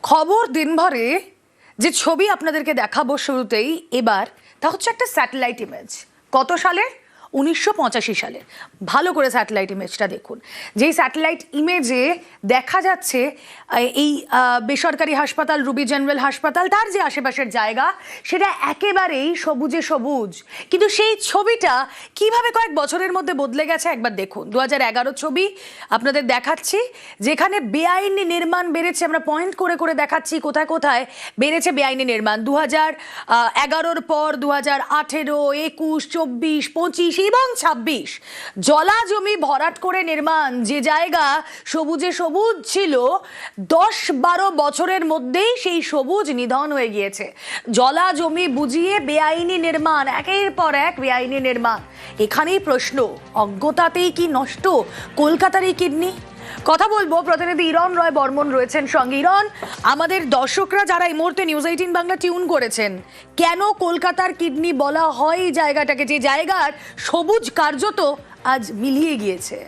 খবর দিনভরে যে ছবি আপনাদেরকে দেখাবো শুরুতেই এবার তা হচ্ছে একটা স্যাটেলাইট ইমেজ। কত সালের? 1985 সালের। ভালো করে স্যাটেলাইট ইমেজটা দেখুন। যেই স্যাটেলাইট ইমেজে দেখা যাচ্ছে এই বেসরকারি হাসপাতাল রুবি জেনারেল হাসপাতাল, তার যে আশেপাশের জায়গা সেটা একেবারেই সবুজে সবুজ, কিন্তু সেই ছবিটা কিভাবে কয়েক বছরের মধ্যে বদলে গেছে একবার দেখুন। 2011 ছবি আপনাদের দেখাচ্ছি, যেখানে বেআইনি নির্মাণ বেড়েছে। আমরা পয়েন্ট করে করে দেখাচ্ছি কোথায় কোথায় বেড়েছে বেআইনি নির্মাণ। 2011 পর 2018, 21, 24, 25 এবং 26 জলা জমি ভরাট করে নির্মাণ। যে জায়গা সবুজে সবুজ ছিল, 10-12 বছরের মধ্যেই সেই সবুজ নিধন হয়ে গিয়েছে। জলা জমি বুঝিয়ে বেআইনি নির্মাণ, একের পর এক বেআইনি নির্মাণ। এখানেই প্রশ্ন, অজ্ঞতাতেই কি নষ্ট কলকাতার এই কিডনি? কথা বলবো, প্রতিনিধি ইরণ রয় বর্মন রয়েছেন সঙ্গে। ইরণ, আমাদের দর্শকরা যারা এই মুহূর্তে নিউজ 18 বাংলা টিউন করেছেন, কেন কলকাতার কিডনি বলা হয় এই জায়গাটাকে, যে জায়গার সবুজ কার্যত আজ মিলিয়ে গিয়েছে?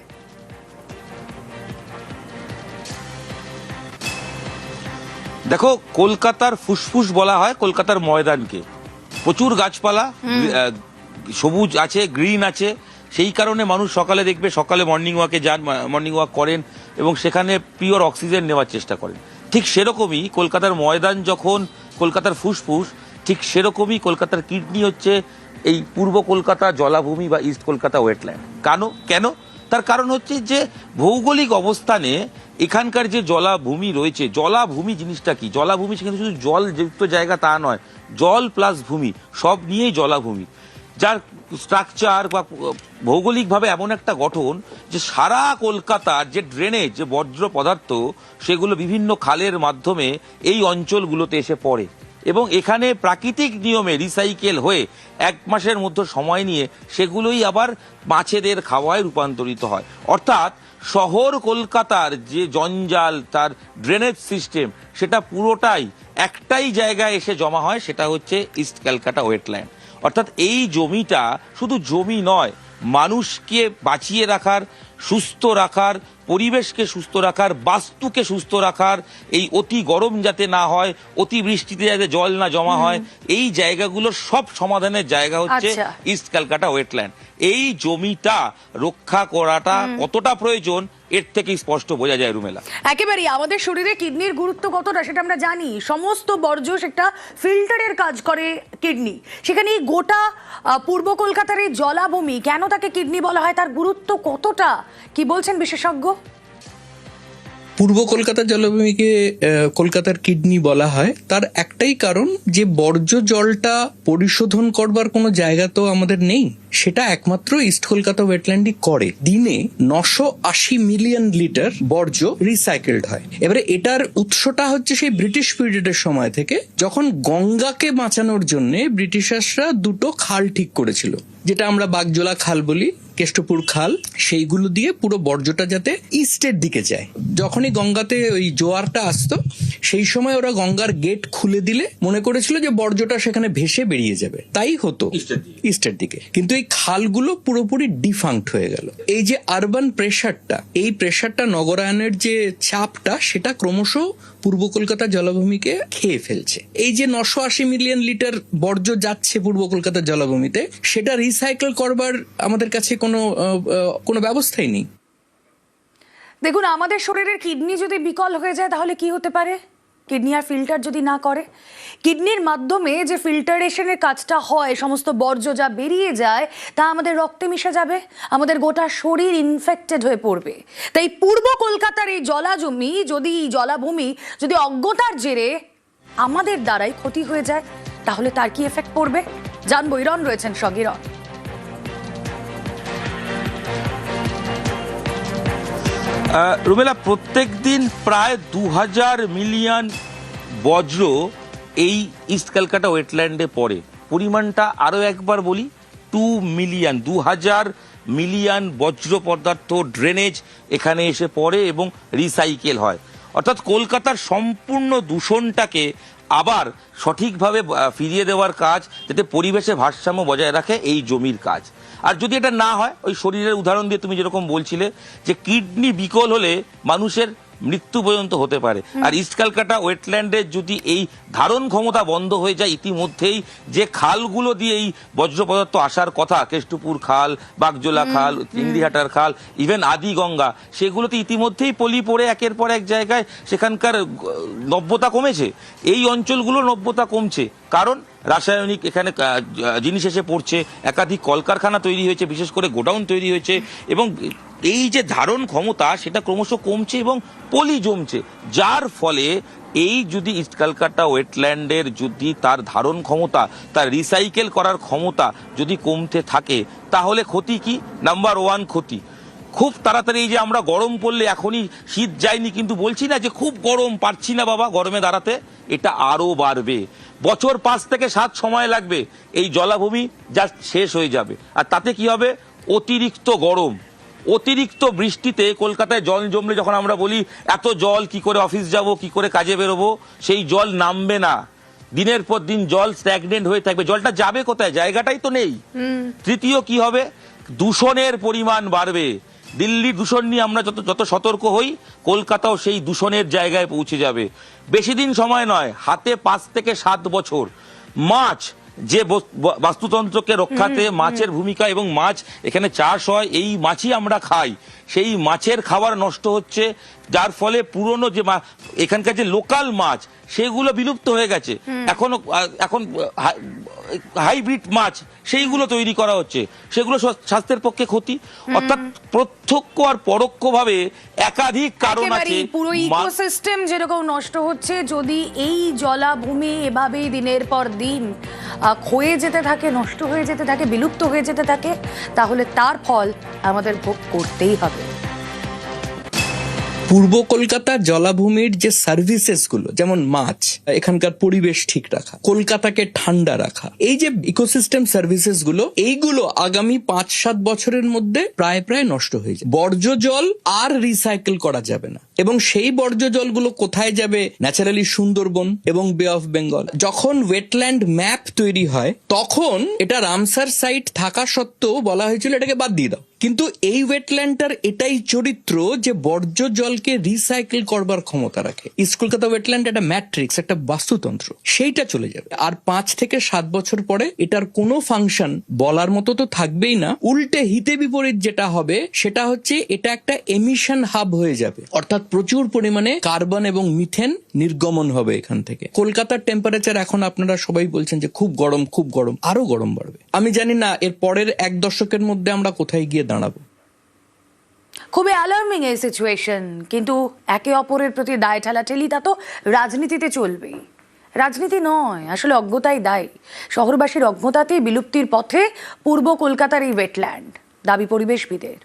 দেখো, কলকাতার ফুসফুস বলা হয় কলকাতার ময়দানকে। প্রচুর গাছপালা, সবুজ আছে, গ্রিন আছে। সেই কারণে মানুষ সকালে দেখবে, সকালে মর্নিং ওয়াকে যান, মর্নিং ওয়াক করেন এবং সেখানে পিওর অক্সিজেন নেওয়ার চেষ্টা করেন। ঠিক সেরকমই কলকাতার ময়দান যখন কলকাতার ফুসফুস, ঠিক সেরকমই কলকাতার কিডনি হচ্ছে এই পূর্ব কলকাতা জলাভূমি বা ইস্ট কলকাতা ওয়েটল্যান্ড। কেন? তার কারণ হচ্ছে যে ভৌগোলিক অবস্থানে এখানকার যে জলাভূমি রয়েছে, জলাভূমি জিনিসটা কি? জলাভূমি সেখানে শুধু জল যুক্ত জায়গা তা নয়, জল প্লাস ভূমি সব নিয়েই জলাভূমি, যার স্ট্রাকচার বা ভৌগোলিকভাবে এমন একটা গঠন যে সারা কলকাতার যে ড্রেনেজ, যে বর্জ্য পদার্থ, সেগুলো বিভিন্ন খালের মাধ্যমে এই অঞ্চলগুলোতে এসে পড়ে এবং এখানে প্রাকৃতিক নিয়মে রিসাইকেল হয়ে 1 মাসের মধ্যে সময় নিয়ে সেগুলোই আবার মাছেদের খাওয়ায় রূপান্তরিত হয়। অর্থাৎ শহর কলকাতার যে জঞ্জাল, তার ড্রেনেজ সিস্টেম, সেটা পুরোটাই একটাই জায়গায় এসে জমা হয়, সেটা হচ্ছে ইস্ট ক্যালকাটা ওয়েটল্যান্ড। অর্থাৎ এই জমিটা শুধু জমি নয়, মানুষকে বাঁচিয়ে রাখার, সুস্থ রাখার, পরিবেশকে সুস্থ রাখার, বাস্তুকে সুস্থ রাখার, এই অতি গরম যাতে না হয়, অতি বৃষ্টিতে যাতে জল না জমা হয়, এই জায়গাগুলোর সব সমাধানের জায়গা হচ্ছে ইস্ট ক্যালকাটা ওয়েটল্যান্ড। এই জমিটা রক্ষা করাটা কতটা প্রয়োজন এর থেকেই স্পষ্ট বোঝা যায় রুমেলা। একেবারেই আমাদের শরীরে কিডনির গুরুত্ব কতটা সেটা আমরা জানি। সমস্ত বর্জ্য সেটা ফিল্টারের কাজ করে কিডনি। সেখানে গোটা পূর্ব কলকাতার এই জলাভূমি, কেন তাকে কিডনি বলা হয়, তার গুরুত্ব কতটা, কি বলছেন বিশেষজ্ঞ? পূর্ব কলকাতার জলাভূমিকে কলকাতার কিডনি বলা হয় তার একটাই কারণ, যে বর্জ্য জলটা পরিশোধন করবার কোনো জায়গা তো আমাদের নেই, সেটা একমাত্র ইস্ট কলকাতা ওয়েটল্যান্ডই করে। দিনে 980 মিলিয়ন লিটার বর্জ্য রিসাইকেলড হয়। এবারে এটার উৎসটা হচ্ছে সেই ব্রিটিশ পিরিয়ডের সময় থেকে, যখন গঙ্গাকে বাঁচানোর জন্য ব্রিটিশার্সরা 2টো খাল ঠিক করেছিল, যেটা আমরা বাগজোলা খাল বলি, কেষ্টপুর খাল। সেইগুলো দিয়ে পুরো বর্জ্যটা যাতে ইস্টের দিকে যায়। যখনই গঙ্গাতে ওই জোয়ারটা আসতো, সেই সময় ওরা গঙ্গার গেট খুলে দিলে মনে করেছিল যে বর্জ্যটা সেখানে ভেসে বেরিয়ে যাবে, তাই হতো ইস্টের দিকে। কিন্তু এই খালগুলো পুরোপুরি ডিফাঙ্ক্ট হয়ে গেল। এই যে আরবান প্রেসারটা, এই প্রেসারটা, নগরায়নের যে চাপটা, সেটা ক্রমশ পূর্ব কলকাতা জলাভূমিকে খেয়ে ফেলছে। এই যে 980 মিলিয়ন লিটার বর্জ্য যাচ্ছে পূর্ব কলকাতার জলাভূমিতে, সেটা রিসাইকেল করবার আমাদের কাছে কোনো ব্যবস্থাই নেই। দেখুন, আমাদের শরীরের কিডনি যদি বিকল হয়ে যায় তাহলে কি হতে পারে? কিডনি আর ফিল্টার যদি না করে, কিডনির মাধ্যমে যে ফিল্টারেশনের কাজটা হয়, সমস্ত বর্জ্য যা বেরিয়ে যায় তা আমাদের রক্তে মিশে যাবে, আমাদের গোটা শরীর ইনফেক্টেড হয়ে পড়বে। তাই পূর্ব কলকাতার এই জলাভূমি যদি অজ্ঞতার জেরে আমাদের দ্বারাই ক্ষতি হয়ে যায়, তাহলে তার কি এফেক্ট পড়বে জানবো। ইরণ রয়েছেন সঙ্গে। ইরণ, রুমেলা, প্রত্যেক দিন প্রায় 2000 মিলিয়ন বজ্র এই ইস্ট ক্যালকাটা ওয়েটল্যান্ডে পড়ে। পরিমাণটা আরও একবার বলি, 2000 মিলিয়ন বজ্র পদার্থ, ড্রেনেজ এখানে এসে পড়ে এবং রিসাইকেল হয়। অর্থাৎ কলকাতার সম্পূর্ণ দূষণটাকে আবার সঠিকভাবে ফিরিয়ে দেওয়ার কাজ, যাতে পরিবেশে ভারসাম্য বজায় রাখে, এই জমির কাজ। আর যদি এটা না হয়, ওই শরীরের উদাহরণ দিয়ে তুমি যেরকম বলছিলে যে কিডনি বিকল হলে মানুষের মৃত্যু পর্যন্ত হতে পারে। আর ইস্ট ক্যালকাটা ওয়েটল্যান্ডের যদি এই ধারণ ক্ষমতা বন্ধ হয়ে যায়, ইতিমধ্যেই যে খালগুলো দিয়ে এই বজ্র পদার্থ আসার কথা, কেষ্টপুর খাল, বাগজোলা খাল, চিংড়িহাটার খাল, ইভেন আদি গঙ্গা, সেগুলোতে ইতিমধ্যেই পলি পড়ে একের পর এক জায়গায় সেখানকার নব্যতা কমেছে। এই অঞ্চলগুলো নব্যতা কমছে, কারণ রাসায়নিক এখানে জিনিস এসে পড়ছে, একাধিক কলকারখানা তৈরি হয়েছে, বিশেষ করে গোডাউন তৈরি হয়েছে, এবং এই যে ধারণ ক্ষমতা সেটা ক্রমশ কমছে এবং পলি জমছে, যার ফলে এই যদি ইস্ট ক্যালকাটা ওয়েটল্যান্ডের যদি তার ধারণ ক্ষমতা, তার রিসাইকেল করার ক্ষমতা যদি কমতে থাকে, তাহলে ক্ষতি কি? নাম্বার ওয়ান ক্ষতি, খুব তাড়াতাড়ি এই যে আমরা গরম পড়লে, এখনই শীত যায়নি কিন্তু বলছি না যে খুব গরম, পারছি না বাবা গরমে দাঁড়াতে, এটা আরো বাড়বে। বছর 5 থেকে 7 সময় লাগবে, এই জলাভূমি জাস্ট শেষ হয়ে যাবে। আর তাতে কি হবে? অতিরিক্ত গরম, অতিরিক্ত বৃষ্টিতে কলকাতায় জল জমলে, যখন আমরা বলি এত জল, কি করে অফিস যাব, কি করে কাজে বেরোবো, সেই জল নামবে না, দিনের পর দিন জল স্ট্যাগনেন্ট হয়ে থাকবে। জলটা যাবে কোথায়? জায়গাটাই তো নেই। তৃতীয় কি হবে? দূষণের পরিমাণ বাড়বে। দিল্লির দূষণ নিয়ে আমরা যত সতর্ক হই, কলকাতাও সেই দূষণের জায়গায় পৌঁছে যাবে। বেশি দিন সময় নয়, হাতে 5 থেকে 7 বছর। মাছ, যে বাস্তুতন্ত্রকে রক্ষাতে মাছের ভূমিকা, এবং মাছ এখানে চাষ হয়, এই মাছই আমরা খাই, সেই মাছের খাবার নষ্ট হচ্ছে, যার ফলে পুরনো যে এখানকার যে লোকাল মাছ সেগুলো বিলুপ্ত হয়ে গেছে। এখন হাইব্রিড মাছ সেইগুলো তৈরি করা হচ্ছে, সেগুলো স্বাস্থ্যের পক্ষে ক্ষতি। অর্থাৎ প্রত্যক্ষ আর পরোক্ষভাবে একাধিক কারণ আছে। পুরো ইকোসিস্টেম যেরকম নষ্ট হচ্ছে, যদি এই জলাভূমি এভাবেই দিনের পর দিন ক্ষয়ে যেতে থাকে, নষ্ট হয়ে যেতে থাকে, বিলুপ্ত হয়ে যেতে থাকে, তাহলে তার ফল আমাদের ভোগ করতেই হবে। পূর্ব কলকাতার জলাভূমির যে সার্ভিসেস গুলো, যেমন মাছ, এখানকার পরিবেশ ঠিক রাখা, কলকাতাকে ঠান্ডা রাখা, এই যে ইকোসিস্টেম সার্ভিসেস গুলো, এইগুলো আগামী 5-7 বছরের মধ্যে প্রায় নষ্ট হয়ে যাবে। বর্জ্য জল আর রিসাইকেল করা যাবে না, এবং সেই বর্জ্য জলগুলো কোথায় যাবে? ন্যাচারালি সুন্দরবন এবং বে অফ বেঙ্গল। যখন ওয়েটল্যান্ড ম্যাপ তৈরি হয়, তখন এটা রামসার সাইট থাকা সত্ত্বেও বলা হয়েছিল এটাকে বাদ দিয়ে দাও, কিন্তু এই ওয়েটল্যান্ডটার এটাই চরিত্র যে বর্জ্য জলকে রিসাইকেল করবার ক্ষমতা রাখে। ইস্ট কলকাতা ওয়েটল্যান্ড একটা ম্যাট্রিক্স, একটা বাস্তুতন্ত্র, সেইটা চলে যাবে। আর 5 থেকে 7 বছর পরে এটার কোনো ফাংশন বলার মতো তো থাকবেই না। উল্টে হিতে বিপরীত যেটা হবে সেটা হচ্ছে এটা একটা এমিশন হাব হয়ে যাবে, অর্থাৎ প্রচুর পরিমাণে কার্বন এবং মিথেন নির্গমন হবে এখান থেকে। কলকাতার টেম্পারেচার এখন আপনারা সবাই বলছেন যে খুব গরম, খুব গরম, আরো গরম বাড়বে। আমি জানি না এর পরের 1 দশকের মধ্যে আমরা কোথায় গিয়ে দাঁড়াবো। খুবই অ্যালার্মিং এই সিচুয়েশন, কিন্তু একে অপরের প্রতি দায় ঠেলাঠেলি তা তো রাজনীতিতে চলবেই। রাজনীতি নয়, আসলে অজ্ঞতাই দায়ী। শহরবাসীর অজ্ঞতাতেই বিলুপ্তির পথে পূর্ব কলকাতার এই ওয়েটল্যান্ড, দাবি পরিবেশবিদের।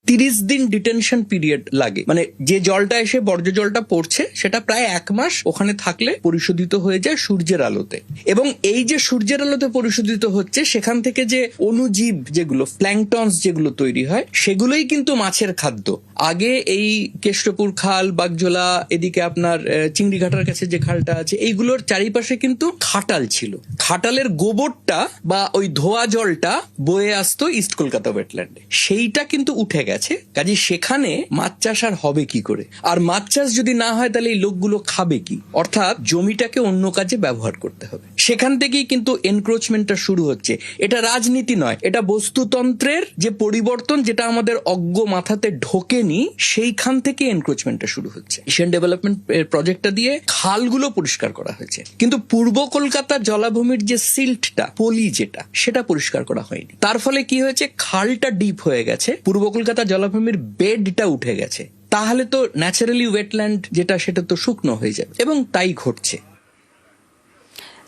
30 দিন ডিটেনশন পিরিয়ড লাগে, মানে যে জলটা এসে বর্জ্য জলটা পড়ছে সেটা প্রায় 1 মাস ওখানে থাকলে পরিশোধিত হয়ে যায় সূর্যের আলোতে। এবং এই যে সূর্যের আলোতে পরিশোধিত হচ্ছে, সেখান থেকে যে অণুজীব যেগুলো, প্ল্যাঙ্কটনস যেগুলো তৈরি হয়, সেগুলোই কিন্তু মাছের খাদ্য। আগে এই কেষ্টপুর খাল, বাগজোলা, এদিকে আপনার চিংড়িঘাটার কাছে যে খালটা আছে, এইগুলোর চারিপাশে কিন্তু খাটাল ছিল। খাটালের গোবরটা বা ওই ধোয়া জলটা বয়ে আসতো ইস্ট কলকাতা ওয়েটল্যান্ডে, সেইটা কিন্তু উঠে গেছে। কাজে সেখানে মাছ চাষ আর হবে কি করে? আর মাছ চাষ যদি না হয় তাহলে এই লোকগুলো খাবে কি? অর্থাৎ জমিটাকে অন্য কাজে ব্যবহার করতে হবে। সেখান থেকেই কিন্তু এনক্রোচমেন্টটা শুরু হচ্ছে। এটা রাজনীতি নয়, এটা বস্তুতন্ত্রের যে পরিবর্তন, যেটা আমাদের অজ্ঞ মাথাতে ঢোকেনি, সেইখান থেকে এনক্রোচমেন্টটা শুরু হচ্ছে। এশিয়ান ডেভেলপমেন্ট প্রজেক্টটা দিয়ে খালগুলো পরিষ্কার করা হয়েছে, কিন্তু পূর্ব কলকাতা জলাভূমির যে সিল্টটা, পলি যেটা, সেটা পরিষ্কার করা হয়নি। তার ফলে কি হয়েছে? খালটা ডিপ হয়ে গেছে, পূর্ব কলকাতা জলাভূমির বেডটা উঠে গেছে। তাহলে তো ন্যাচারালি ওয়েটল্যান্ড যেটা, সেটা তো শুকনো হয়ে যাবে, এবং তাই ঘটছে।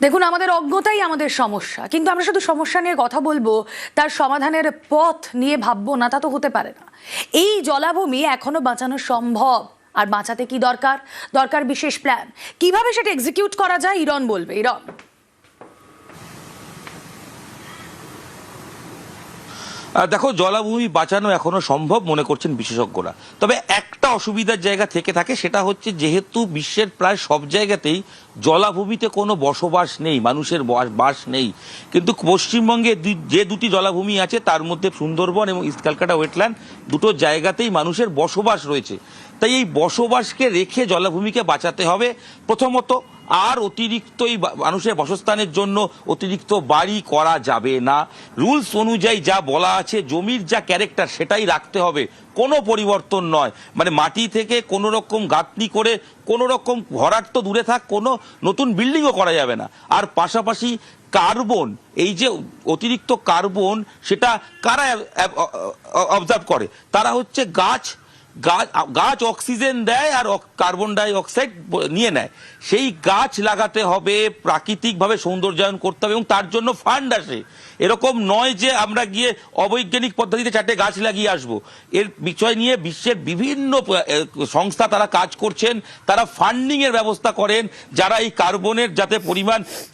দেখুন, আমাদের অজ্ঞতাই আমাদের সমস্যা, কিন্তু আমরা শুধু সমস্যা নিয়ে কথা বলবো, তার সমাধানের পথ নিয়ে ভাববো না, তা তো হতে পারে না। এই জলাভূমি এখনো বাঁচানো সম্ভব, আর বাঁচাতে কি দরকার বিশেষ প্ল্যান। কিভাবে সেটা এক্সিকিউট করা যায়, ইরন বলবে। ইরন, দেখো, জলাভূমি বাঁচানো এখনো সম্ভব মনে করছেন বিশেষজ্ঞরা। তবে একটা অসুবিধার জায়গা থেকে থাকে, সেটা হচ্ছে যেহেতু বিশ্বের প্রায় সব জায়গাতেই জলাভূমিতে কোনো বসবাস নেই, মানুষের বাস নেই, কিন্তু পশ্চিমবঙ্গে যে দুটি জলাভূমি আছে তার মধ্যে সুন্দরবন এবং ইস্ট ক্যালকাটা ওয়েটল্যান্ড, দুটো জায়গাতেই মানুষের বসবাস রয়েছে। তাই এই বসবাসকে রেখে জলাভূমিকে বাঁচাতে হবে প্রথমত। আর অতিরিক্ত এই মানুষের বাসস্থানের জন্য অতিরিক্ত বাড়ি করা যাবে না। রুলস অনুযায়ী যা বলা আছে, জমির যা ক্যারেক্টার সেটাই রাখতে হবে, কোনো পরিবর্তন নয়। মানে মাটি থেকে কোনো রকম গাঁথনি করে কোনো রকম ভরাট তো দূরে থাক, কোনো নতুন বিল্ডিংও করা যাবে না। আর পাশাপাশি কার্বন, এই যে অতিরিক্ত কার্বন, সেটা কারা অবজার্ভ করে? তারা হচ্ছে গাছ। গাছ অক্সিজেন দেয় আর কার্বন ডাই অক্সাইড নিয়ে নেয়। সেই গাছ লাগাতে হবে, প্রাকৃতিকভাবে সৌন্দর্যায়ন করতে হবে, এবং তার জন্য ফান্ড আসে। এরকম নয় যে আমরা গিয়ে অবৈজ্ঞানিক পদ্ধতিতে 4টে গাছ লাগিয়ে আসবো। এর বিষয় নিয়ে বিশ্বের বিভিন্ন সংস্থা তারা কাজ করছেন, তারা ফান্ডিং এর ব্যবস্থা করেন। যারা এই কার্বনের যাতে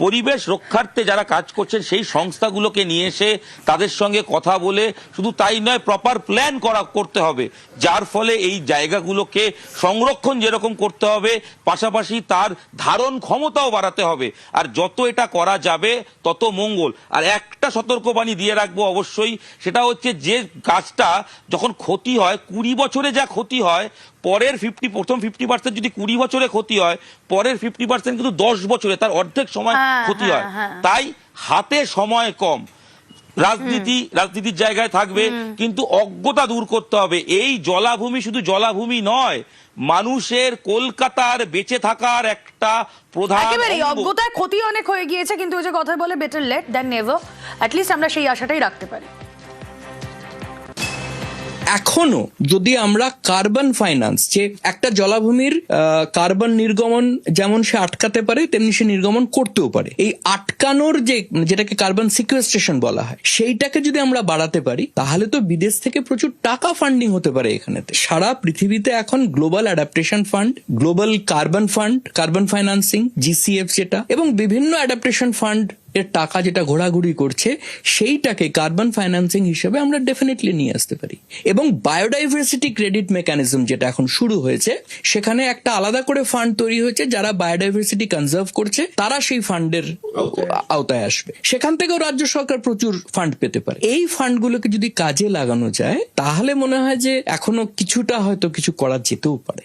পরিবেশ রক্ষার্থে যারা কাজ করছেন, সেই সংস্থাগুলোকে নিয়ে এসে তাদের সঙ্গে কথা বলে, শুধু তাই নয়, প্রপার প্ল্যান করতে হবে, যার ফলে এই জায়গাগুলোকে সংরক্ষণ যেরকম করতে হবে, পাশাপাশি তার ধারণ ক্ষমতাও বাড়াতে হবে। আর যত এটা করা যাবে তত মঙ্গল। আর একটা সতর্কবাণী দিয়ে রাখবো অবশ্যই, সেটা হচ্ছে যে গাছটা যখন ক্ষতি হয়, 20 বছরে যা ক্ষতি হয়, পরের প্রথম 50% যদি 20 বছরে ক্ষতি হয়, পরের 50% কিন্তু 10 বছরে, তার অর্ধেক সময় ক্ষতি হয়। তাই হাতে সময় কম, রাজনীতির জায়গায় থাকবে, কিন্তু অজ্ঞতা দূর করতে হবে। এই জলাভূমি শুধু জলাভূমি নয়, মানুষের কলকাতার বেঁচে থাকার একটা প্রধান একেবারে অঙ্গ। অজ্ঞতার ক্ষতি অনেক হয়ে গিয়েছে, কিন্তু ওই যে কথা বলে better late than never, at least আমরা সেই আশাটাই রাখতে পারি। এখনো যদি আমরা কার্বন ফাইন্যান্স, যে একটা জলাভূমির কার্বন নির্গমন যেমন সে আটকাতে পারে, তেমনি সে নির্গমন করতেও পারে, এই আটকানোর যেটাকে কার্বন সিকুয়েস্ট্রেশন বলা হয়, সেইটাকে যদি আমরা বাড়াতে পারি, তাহলে তো বিদেশ থেকে প্রচুর টাকা ফান্ডিং হতে পারে এখানেতে। সারা পৃথিবীতে এখন global adaptation fund, global carbon fund, carbon financing, GCF যেটা, এবং বিভিন্ন অ্যাডাপ্টেশন ফান্ড এর টাকা যেটা ঘোরাঘুরি করছে, সেইটাকে কার্বন ফাইন্যান্সিং হিসেবে আমরা ডেফিনেটলি নিয়ে আসতে পারি। এবং বায়োডাইভার্সিটি ক্রেডিট মেকানিজম যেটা এখন শুরু হয়েছে, সেখানে একটা আলাদা করে ফান্ড তৈরি হয়েছে, যারা বায়োডাইভার্সিটি কনজার্ভ করছে তারা সেই ফান্ডের আওতায় আসবে। সেখান থেকেও রাজ্য সরকার প্রচুর ফান্ড পেতে পারে। এই ফান্ডগুলোকে যদি কাজে লাগানো যায়, তাহলে মনে হয় যে এখনো কিছুটা হয়তো কিছু করা যেতেও পারে।